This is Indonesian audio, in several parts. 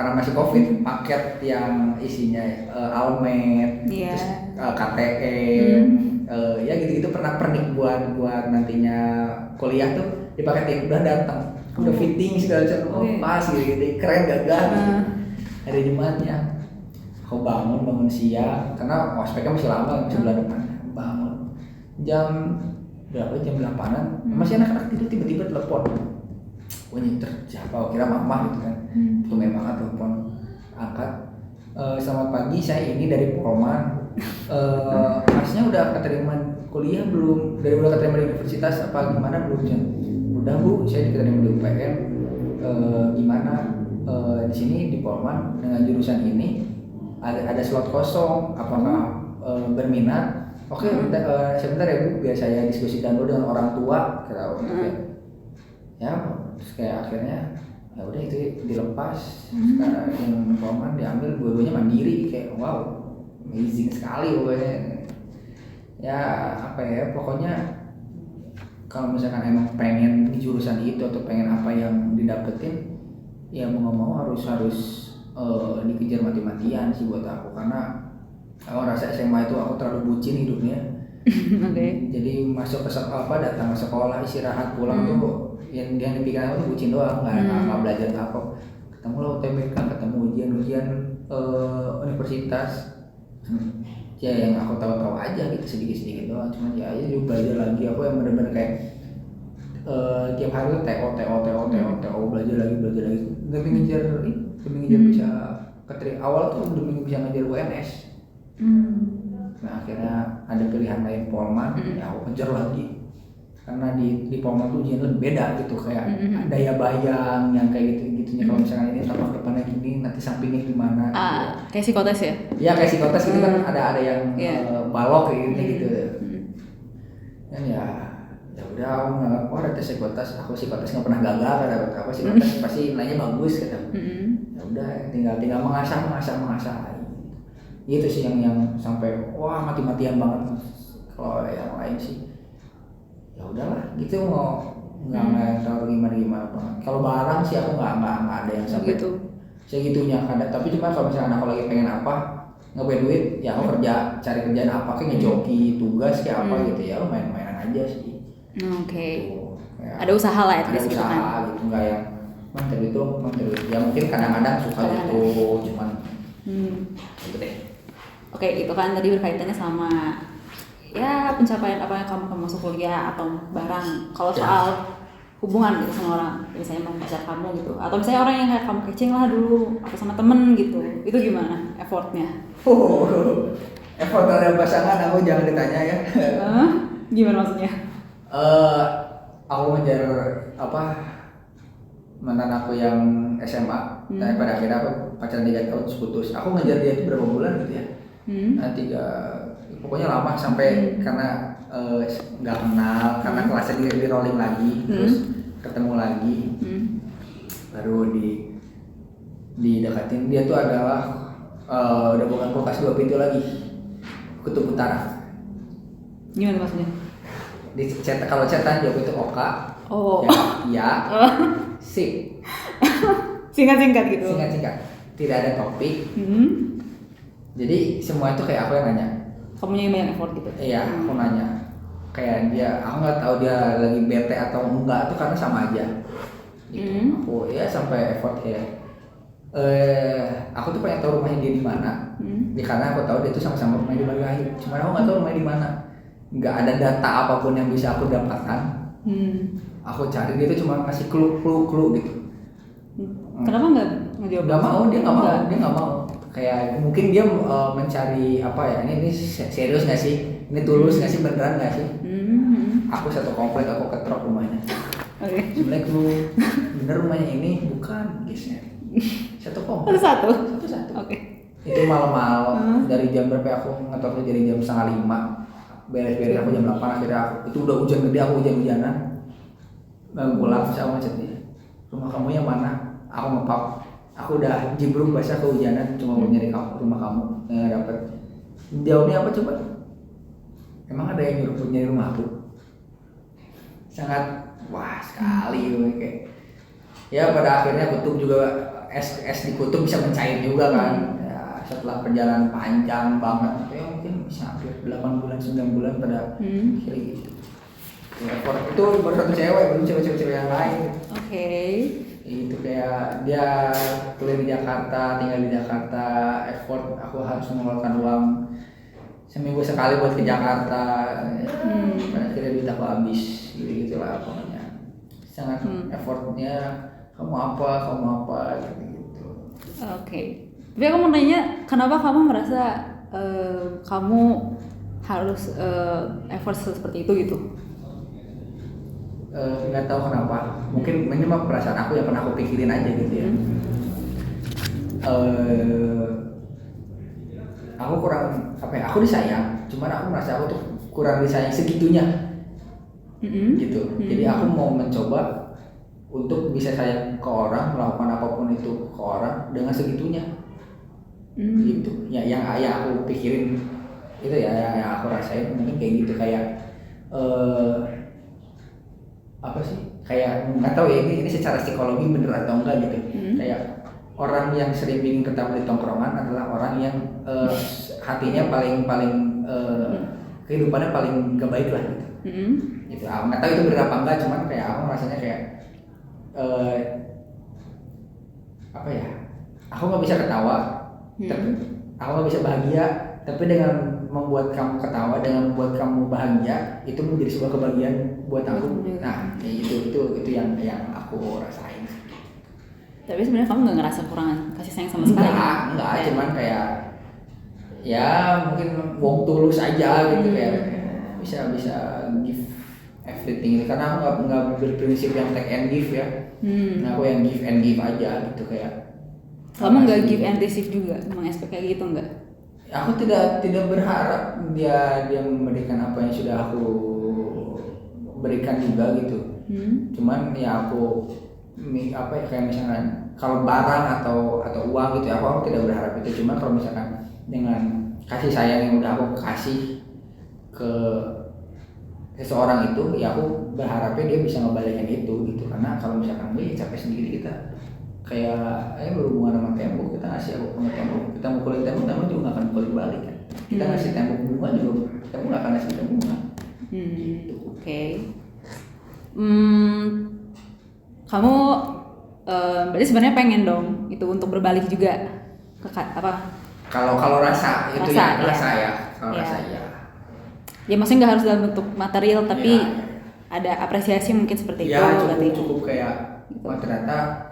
karena masih covid paket yang isinya Almed, terus KTM, ya gitu-gitu pernah pernik buat nantinya kuliah tuh dipaketin udah datang, udah fitting segala macam, pas gitu, keren gagah. Hari Jumatnya aku bangun siang karena ospeknya masih lama, masih bulan depan. Bangun jam berapa, jam 8-an, masih anak-anak tidur, tiba-tiba telepon. Wah ini siapa? Kira mama gitu kan. Tumben banget telepon, angkat. Selamat pagi, saya ini dari Polman. Masnya udah keterima kuliah belum? Udah keterima di universitas apa gimana belum? Udah Bu, saya diterima di UPN. Gimana? Di sini di Polman dengan jurusan ini ada slot kosong. Apakah berminat? Oke, sebentar ya Bu, biar saya diskusikan dulu dengan orang tua. Ya, terus kayak akhirnya ya udah itu dilepas. Sekarang yang Polman diambil, dua-duanya mandiri, kayak wow, amazing sekali pokoknya. Ya apa ya, pokoknya kalau misalkan emang pengen di jurusan itu atau pengen apa yang didapetin, ya mau nggak mau harus dikejar mati-matian sih buat aku, karena aku rasa SMA itu aku terlalu bucin hidupnya. Jadi masuk ke datang ke sekolah, istirahat, pulang tuh yang dipikirin aku tuh bucin doang, nggak belajar apa. Ketemu lah UTBK, ketemu ujian universitas, ya yang aku tahu aja gitu, sedikit doang. Cuman ya juga belajar lagi, aku yang benar-benar kayak tiap hari tuh TO belajar lagi demi ngejar bisa awal tuh demi bisa ngejar UNS. Nah akhirnya ada pilihan lain Polman, ya aku kejar lagi. Karena di Polman tuh ujian lebih beda gitu, kayak daya bayang yang kayak gitu-gitunya. Kalau misalkan ini tapak depannya gini, nanti sampingnya gimana gitu. Kayak psikotes ya? Iya kayak psikotes gitu kan, ada yang balok kayak gitu. Dan ya udah aku nganggap ada tes psikotes, aku psikotes nggak pernah gagal, ada apa psikotes pasti nilainya bagus gitu. Ya udah tinggal mengasah lagi. Itu sih yang sampai wah mati-matian banget. Kalau yang lain sih ya udahlah gitu, mau nggak tahu gimana banget. Kalau barang sih aku nggak ada yang sampai segitunya kan. Tapi cuma kalau misalnya aku lagi pengen apa, ngebayar duit, ya aku cari kerjaan apa, kayak ngejoki, tugas kayak apa gitu ya, main-mainan aja sih. Gitu. Ada usaha lah ya, ada usaha gitu, nggak yang mantel itu ya mungkin kadang-kadang suka gitu, cuman gitu deh. Oke, itu kan tadi berkaitannya sama ya pencapaian apa yang kamu masuk kuliah atau barang. Kalau soal hubungan gitu sama orang, misalnya sama pacar kamu gitu, atau misalnya orang yang kayak kamu kecing lah dulu, atau sama temen gitu, itu gimana effortnya? Effort dari pasangan aku jangan ditanya ya. Gimana maksudnya? Aku ngejar mantan aku yang SMA, tapi pada akhirnya aku pacaran 3 tahun terus putus. Aku ngejar dia itu berapa bulan gitu ya? Pokoknya lama sampai karena nggak kenal, karena kelasnya di rolling lagi, terus ketemu lagi, baru didekatin. Dia tuh adalah udah bukan kulkas 2 pintu lagi, kutub utara. Gimana maksudnya? Kalau cetan jawab itu Oka. Ya, sip. Singkat gitu. Singkat. Tidak ada topik. Jadi semua itu kayak aku yang nanya. Kamu yang banyak effort gitu? Iya, aku nanya. Kayak dia, aku nggak tahu dia lagi bete atau enggak, itu karena sama aja. Gitu. Aku ya sampai effort kayak. Aku tuh pengen tahu rumahnya dia di mana. Karena aku tahu dia tuh sama-sama rumahnya di Margahayu. Cuma aku nggak tahu rumahnya di mana. Nggak ada data apapun yang bisa aku dapatkan. Aku cari dia tuh cuma ngasih clue gitu. Kenapa nggak ngejawab? Dia nggak mau. Kayak mungkin dia mencari apa ya, ini serius nggak sih, ini tulus nggak sih, beneran nggak sih. Aku satu komplek, aku ketrok rumahnya. Sebenarnya clue bener rumahnya ini bukan guysnya. Satu komplek. Satu. Itu malam-malam dari jam berapa aku ngetok dari jam 4:30. Beres-beres aku jam 8, akhirnya aku itu udah hujan gede, aku hujan-hujanan pulang sama macet dia. Rumah kamu yang mana? Aku ngepap, aku udah jibruk basah kehujanan, cuma mau nyari rumah kamu, nggak dapet. Jawabnya apa coba? Emang ada yang nyari rumah aku? Sangat wah sekali kayak. Ya pada akhirnya kutub juga es di kutub bisa mencair juga kan. Ya, setelah perjalanan panjang banget ya mungkin bisa hampir 8 bulan 9 bulan pada akhirnya gitu. Ya, effort itu baru satu cewek, belum cewek-cewek yang lain. Oke. Itu kayak dia kuliah di Jakarta, tinggal di Jakarta, effort aku harus mengeluarkan uang seminggu sekali buat ke Jakarta. Pada akhirnya duit aku habis, gitu lah pokoknya. Sangat effortnya kamu apa gitu. Oke. Tapi aku mau nanya, kenapa kamu merasa kamu harus effort seperti itu gitu? Nggak tahu kenapa, mungkin ini mah perasaan aku yang pernah aku pikirin aja gitu ya. Aku kurang apa ya, aku disayang, cuman aku merasa aku tuh kurang disayang segitunya gitu. Jadi aku mau mencoba untuk bisa sayang ke orang, melakukan apapun itu ke orang dengan segitunya gitu ya. Yang aku pikirin itu ya, yang aku rasain mungkin kayak gitu, kayak apa sih, kayak nggak tahu ya ini secara psikologi bener atau enggak gitu. Kayak orang yang sering bikin ketemu di tongkrongan adalah orang yang hatinya paling kehidupannya paling gak baik lah gitu. Gitu. Aku nggak tahu itu bener apa enggak, cuman kayak aku rasanya kayak apa ya, aku nggak bisa ketawa, tapi aku nggak bisa bahagia, tapi dengan membuat kamu ketawa, dengan membuat kamu bahagia, itu menjadi sebuah kebahagiaan buat aku. Nah, itu yang aku rasain. Tapi sebenarnya kamu nggak ngerasa kurang kasih sayang sama sekali? Enggak, cuman kayak ya mungkin wong tulus aja gitu, kayak bisa give everything, karena aku nggak berprinsip yang take and give ya. Nah, aku yang give and give aja gitu, kayak kamu nggak give and receive juga, mengekspek kayak gitu nggak? Aku tidak berharap dia memberikan apa yang sudah aku berikan juga gitu. Cuman ya aku apa ya, kayak misalkan kalau barang atau uang gitu, aku tidak berharap itu. Cuma kalau misalkan dengan kasih sayang yang udah aku kasih ke seseorang itu, ya aku berharapnya dia bisa ngebalikin itu gitu. Karena kalau misalkan gue capek sendiri, kita kayak berhubungan sama tembok, kita ngasih aku sama tembok, kita mukulin tembok juga nggak akan mukulin balik kan. Kita ngasih tembok bunga juga tembok nggak akan ngasih kita bunga. Gitu. Oke. Kamu berarti sebenarnya pengen dong itu untuk berbalik juga ke apa? Kalau rasa itu ya, rasa ya. Kalau ya. Rasa ya. Ya maksudnya nggak harus dalam bentuk material, tapi ada apresiasi mungkin seperti itu. Ya cukup kayak gitu. Wah ternyata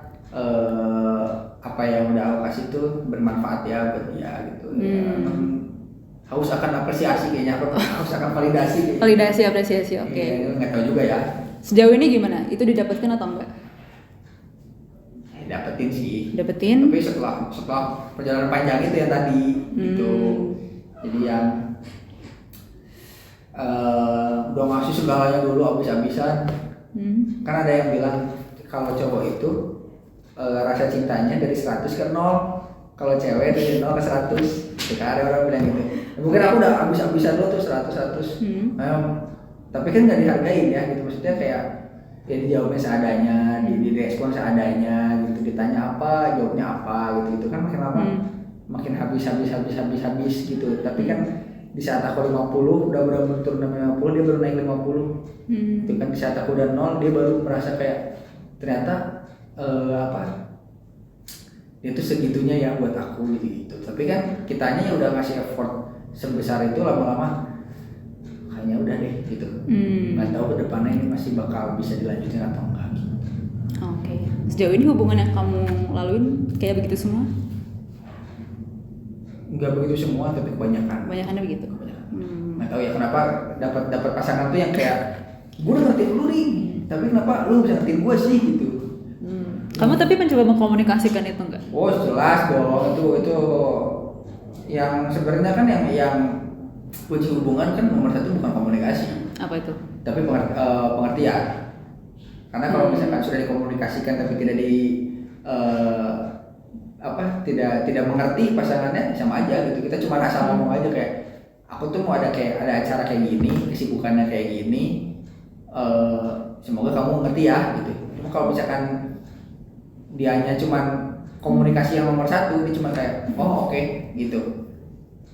apa yang udah aku kasih tuh bermanfaat ya buat dia gitu. Haus akan apresiasi kayaknya, haus akan validasi. Validasi, apresiasi, oke. Ya, nggak tahu juga ya. Sejauh ini gimana? Itu didapatkan atau enggak? Dapetin sih. Dapetin. Tapi setelah perjalanan panjang itu yang tadi gitu. Jadi yang udah ngasih segalanya dulu habis-habisan. Kan ada yang bilang kalau cowok itu rasa cintanya dari 100 ke 0, kalau cewek dari 0 ke 100. Ada orang bilang gitu. Mungkin aku udah habis-habisan dulu tuh 100. Tapi kan nggak dihargain ya gitu, maksudnya kayak ya dijawabnya seadanya, direspon seadanya gitu, ditanya apa jawabnya apa gitu kan makin lama makin habis gitu. Tapi kan di saat aku 50 udah benar-benar turun sampai 50, dia baru naik 50. Itu kan di saat aku udah 0, dia baru merasa kayak ternyata dia tuh segitunya ya buat aku gitu. Tapi kan kitanya ya udah ngasih effort sebesar itu, lama-lama kayaknya udah deh gitu. Nggak tahu ke depannya ini masih bakal bisa dilanjutin atau enggak gitu. Oke. Sejauh ini hubungan yang kamu laluin kayak begitu semua? Enggak begitu semua, tapi kebanyakan. Kebanyakannya begitu. Nggak tahu ya kenapa dapat pasangan tuh yang kayak gue udah ngertiin lu nih, tapi kenapa lu bisa ngertiin gue sih gitu. Kamu tapi mencoba mengkomunikasikan itu enggak? Oh jelas dong, itu yang sebenarnya kan yang kunci hubungan kan nomor 1 bukan komunikasi. Apa itu? Tapi pengertian. Karena kalau misalkan sudah dikomunikasikan tapi tidak tidak mengerti pasangannya, sama aja gitu. Kita cuma asal ngomong aja kayak aku tuh mau ada acara kayak gini, kesibukannya kayak gini. Semoga kamu ngerti ya gitu. Cuma kalau misalkan dianya cuma komunikasi yang nomor satu, dia cuma kayak oh oke gitu.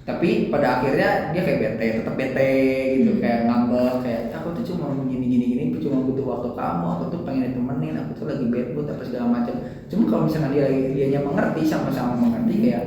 Tapi pada akhirnya dia kayak tetap bete gitu, kayak ngambek, kayak aku tuh cuma gini, aku cuma butuh waktu kamu, aku tuh pengen ditemenin, aku tuh lagi bad mood apa segala macam. Cuma kalau misalnya dianya mengerti, sama-sama mengerti, kayak